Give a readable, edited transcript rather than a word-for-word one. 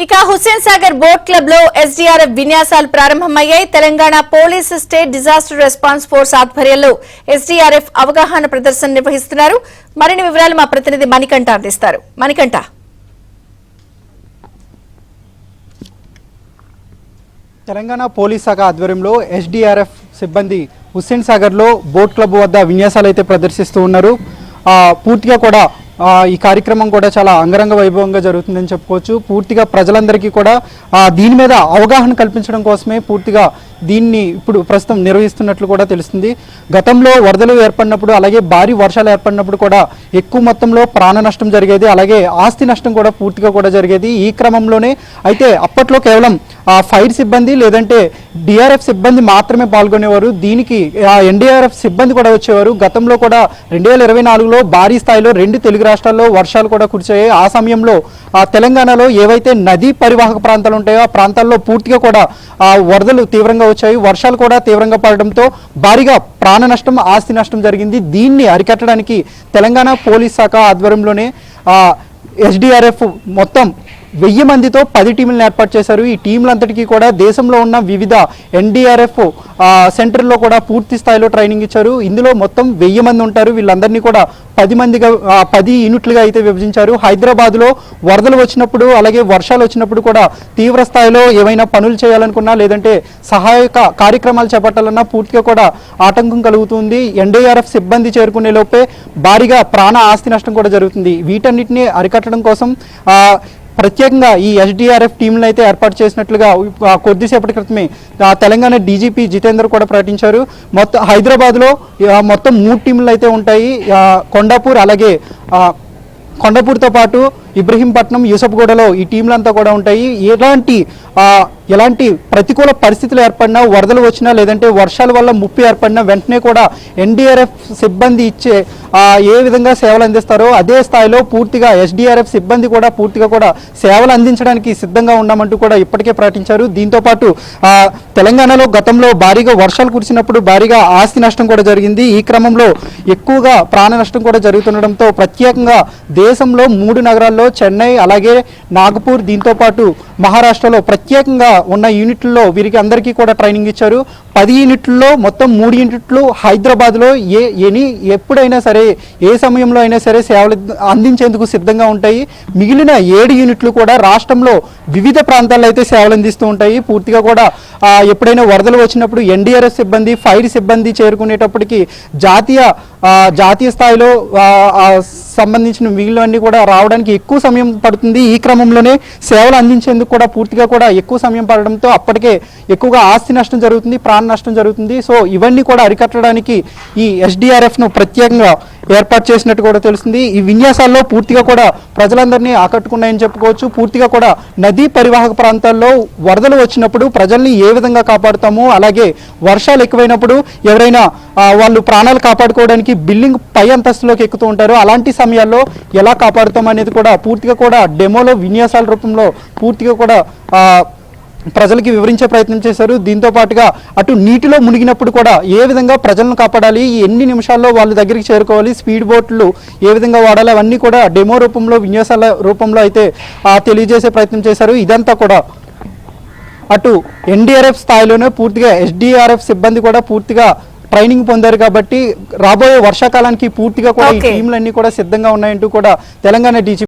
ఇక Hussain Sagar boat club లో SDRF విన్యాసాలు ప్రారంభమయ్యాయి. Telangana police state disaster response force ఆధ్వర్యంలో ఎస్డీఆర్ఎఫ్ అవగాహన ప్రదర్శన నిర్వహిస్తున్నారు. మరిన్ని వివరాలు మా ప్రతినిధి మణికంఠ అందిస్తారు. మణికంఠ, తెలంగాణ పోలీస్ శాఖ ఆధ్వర్యంలో ఎస్డీఆర్ఎఫ్ సిబ్బంది హుస్సేన్ సాగర్ లో బోట్ క్లబ్ వద్ద విన్యాసాలు అయితే ప్రదర్శిస్తూ ఉన్నారు. పూర్తిగా కూడా ఈ కార్యక్రమం కూడా చాలా అంగరంగ వైభవంగా జరుగుతుందని చెప్పుకోవచ్చు. పూర్తిగా ప్రజలందరికీ కూడా దీని మీద అవగాహన కల్పించడం కోసమే పూర్తిగా దీన్ని ఇప్పుడు ప్రస్తుతం నిర్వహిస్తున్నట్లు కూడా తెలుస్తుంది. గతంలో వరదలు ఏర్పడినప్పుడు అలాగే భారీ వర్షాలు ఏర్పడినప్పుడు కూడా ఎక్కువ మొత్తంలో ప్రాణ నష్టం జరిగేది, అలాగే ఆస్తి నష్టం కూడా పూర్తిగా కూడా జరిగేది. ఈ క్రమంలోనే అయితే అప్పట్లో కేవలం ఫైర్ సిబ్బంది లేదంటే డిఆర్ఎఫ్ సిబ్బంది మాత్రమే పాల్గొనేవారు. దీనికి ఎన్డీఆర్ఎఫ్ సిబ్బంది కూడా వచ్చేవారు. గతంలో కూడా 2024లో భారీ స్థాయిలో 2 తెలుగు రాష్ట్రాల్లో వర్షాలు కూడా కురిచాయి. ఆ సమయంలో తెలంగాణలో ఏవైతే నదీ పరివాహక ప్రాంతాలు ఉంటాయో ఆ ప్రాంతాల్లో పూర్తిగా కూడా వరదలు తీవ్రంగా వచ్చాయి. వర్షాలు కూడా తీవ్రంగా పడడంతో భారీగా ప్రాణ నష్టం, ఆస్తి నష్టం జరిగింది. దీన్ని అరికట్టడానికి తెలంగాణ పోలీస్ శాఖ ఆధ్వర్యంలోనే ఎస్డీఆర్ఎఫ్ మొత్తం 1000 మందితో 10 టీంలను ఏర్పాటు చేశారు. ఈ టీంలంతటికీ కూడా దేశంలో ఉన్న వివిధ ఎన్డీఆర్ఎఫ్ సెంటర్లో కూడా పూర్తి స్థాయిలో ట్రైనింగ్ ఇచ్చారు. ఇందులో మొత్తం 1000 మంది ఉంటారు. వీళ్ళందరినీ కూడా 10 యూనిట్లుగా అయితే విభజించారు. హైదరాబాద్లో వరదలు వచ్చినప్పుడు అలాగే వర్షాలు వచ్చినప్పుడు కూడా తీవ్ర స్థాయిలో ఏమైనా పనులు చేయాలనుకున్నా లేదంటే సహాయక కార్యక్రమాలు చేపట్టాలన్నా పూర్తిగా కూడా ఆటంకం కలుగుతుంది. ఎన్డీఆర్ఎఫ్ సిబ్బంది చేరుకునే లోపే భారీగా ప్రాణ ఆస్తి నష్టం కూడా జరుగుతుంది. వీటన్నిటిని అరికట్టడం కోసం ప్రత్యేకంగా ఈ ఎస్డీఆర్ఎఫ్ టీంలను అయితే ఏర్పాటు చేసినట్లుగా కొద్దిసేపటి క్రితమే తెలంగాణ డీజీపీ జితేందర్ కూడా ప్రకటించారు. మొత్తం హైదరాబాద్లో మొత్తం 3 టీంలు అయితే ఉంటాయి. కొండాపూర్ అలాగే కొండాపూర్తో పాటు ఇబ్రహీంపట్నం, యూసఫ్గూడలో ఈ టీంలంతా కూడా ఉంటాయి. ఎలాంటి ప్రతికూల పరిస్థితులు ఏర్పడినా, వరదలు వచ్చినా లేదంటే వర్షాల వల్ల ముప్పు ఏర్పడినా వెంటనే కూడా ఎన్డీఆర్ఎఫ్ సిబ్బంది ఇచ్చే ఏ విధంగా సేవలు అందిస్తారో అదే స్థాయిలో పూర్తిగా ఎస్డీఆర్ఎఫ్ సిబ్బంది కూడా పూర్తిగా కూడా సేవలు అందించడానికి సిద్ధంగా ఉన్నామంటూ కూడా ఇప్పటికే ప్రకటించారు. దీంతోపాటు తెలంగాణలో గతంలో భారీగా వర్షాలు కురిసినప్పుడు భారీగా ఆస్తి నష్టం కూడా జరిగింది. ఈ క్రమంలో ఎక్కువగా ప్రాణ నష్టం కూడా జరుగుతుండడంతో ప్రత్యేకంగా దేశంలో 3 నగరాల్లో చెన్నై అలాగే నాగపూర్, దీంతోపాటు మహారాష్ట్రలో ప్రత్యేకంగా ఉన్న యూనిట్లలో వీరికి అందరికీ కూడా ట్రైనింగ్ ఇచ్చారు. 10 యూనిట్లలో మొత్తం 3 యూనిట్లు హైదరాబాద్లో ఎప్పుడైనా సరే ఏ సమయంలో అయినా సరే సేవలు అందించేందుకు సిద్ధంగా ఉంటాయి. మిగిలిన 7 యూనిట్లు కూడా రాష్ట్రంలో వివిధ ప్రాంతాల్లో అయితే సేవలు అందిస్తూ ఉంటాయి. పూర్తిగా కూడా ఎప్పుడైనా వరదలు వచ్చినప్పుడు ఎన్డీఆర్ఎఫ్ సిబ్బంది, ఫైర్ సిబ్బంది చేరుకునేటప్పటికి జాతీయ స్థాయిలో సంబంధించిన మిగిలినవన్నీ కూడా రావడానికి ఎక్కువ సమయం పడుతుంది. ఈ క్రమంలోనే సేవలు అందించేందుకు కూడా పూర్తిగా కూడా ఎక్కువ సమయం పడడంతో అప్పటికే ఎక్కువగా ఆస్తి నష్టం జరుగుతుంది, ప్రాణ నష్టం జరుగుతుంది. సో ఇవన్నీ కూడా అరికట్టడానికి ఈ ఎస్డీఆర్ఎఫ్ను ప్రత్యేకంగా ఏర్పాటు చేసినట్టు కూడా తెలుస్తుంది. ఈ విన్యాసాల్లో పూర్తిగా కూడా ప్రజలందరినీ ఆకట్టుకున్నాయని చెప్పుకోవచ్చు. పూర్తిగా కూడా నదీ పరివాహక ప్రాంతాల్లో వరదలు వచ్చినప్పుడు ప్రజల్ని ఏ విధంగా కాపాడుతాము, అలాగే వర్షాలు ఎక్కువైనప్పుడు ఎవరైనా వాళ్ళు ప్రాణాలు కాపాడుకోవడానికి బిల్డింగ్ పై అంతస్తులోకి ఎక్కుతూ ఉంటారు. అలాంటి సమయాల్లో ఎలా కాపాడుతాం అనేది కూడా పూర్తిగా కూడా డెమోలో విన్యాసాల రూపంలో పూర్తిగా కూడా ప్రజలకి వివరించే ప్రయత్నం చేశారు. దీంతో పాటుగా అటు నీటిలో మునిగినప్పుడు కూడా ఏ విధంగా ప్రజలను కాపాడాలి, ఎన్ని నిమిషాల్లో వాళ్ళ దగ్గరికి చేరుకోవాలి, స్పీడ్ బోట్లు ఏ విధంగా వాడాలి, అవన్నీ కూడా డెమో రూపంలో విన్యాసాల రూపంలో అయితే తెలియజేసే ప్రయత్నం చేశారు. ఇదంతా కూడా అటు ఎన్డీఆర్ఎఫ్ స్థాయిలోనే పూర్తిగా ఎస్డీఆర్ఎఫ్ సిబ్బంది కూడా పూర్తిగా ట్రైనింగ్ పొందారు కాబట్టి రాబోయే వర్షాకాలానికి పూర్తిగా కూడా ఈ టీంలన్నీ కూడా సిద్ధంగా ఉన్నాయంటూ కూడా తెలంగాణ డీజీపీ